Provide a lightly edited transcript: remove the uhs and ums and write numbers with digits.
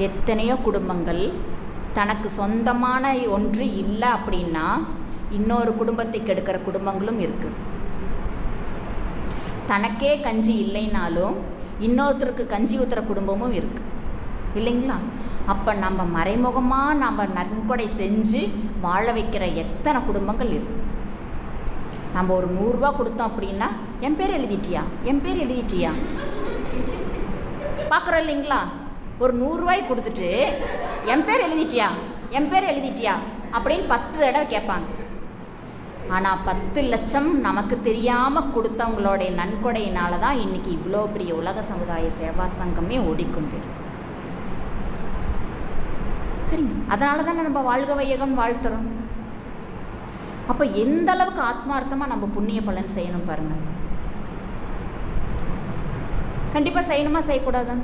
எத்தனையோ குடும்பங்கள் தனக்கு சொந்தமான ஒன்று இல்லை அப்படின்னா இன்னொரு குடும்பத்தை கெடுக்கிற குடும்பங்களும் இருக்குது. தனக்கே கஞ்சி இல்லைனாலும் இன்னொருத்தருக்கு கஞ்சி ஊற்றுற குடும்பமும் இருக்குது இல்லைங்களா? அப்போ நம்ம மறைமுகமாக நம்ம நன்கொடை செஞ்சு வாழ வைக்கிற எத்தனை குடும்பங்கள் இருக்குது. நம்ம ஒரு 100 ரூபா கொடுத்தோம் அப்படின்னா என் பேர் எழுதிட்டியா, என் பேர் எழுதிட்டியா பார்க்குறோம் இல்லைங்களா? ஒரு 100 ரூபாய் கொடுத்துட்டு என் பேர் எழுதிட்டியா, என் பேர் எழுதிட்டியா அப்படின்னு 10 தடவை கேட்பாங்க. ஆனால் 10 லட்சம் நமக்கு தெரியாமல் கொடுத்தவங்களுடைய நன்கொடையினால தான் இன்றைக்கி இவ்வளோ பெரிய உலக சமுதாய சேவா சங்கமே ஓடிக்கொண்டு. சரிங்க, அதனால தானே நம்ம வாழ்க வையகம் வாழ்த்துறோம். அப்போ எந்த அளவுக்கு ஆத்மார்த்தமாக நம்ம புண்ணிய பலன் செய்யணும் பாருங்கள். கண்டிப்பாக செய்யணுமா செய்யக்கூடாதா?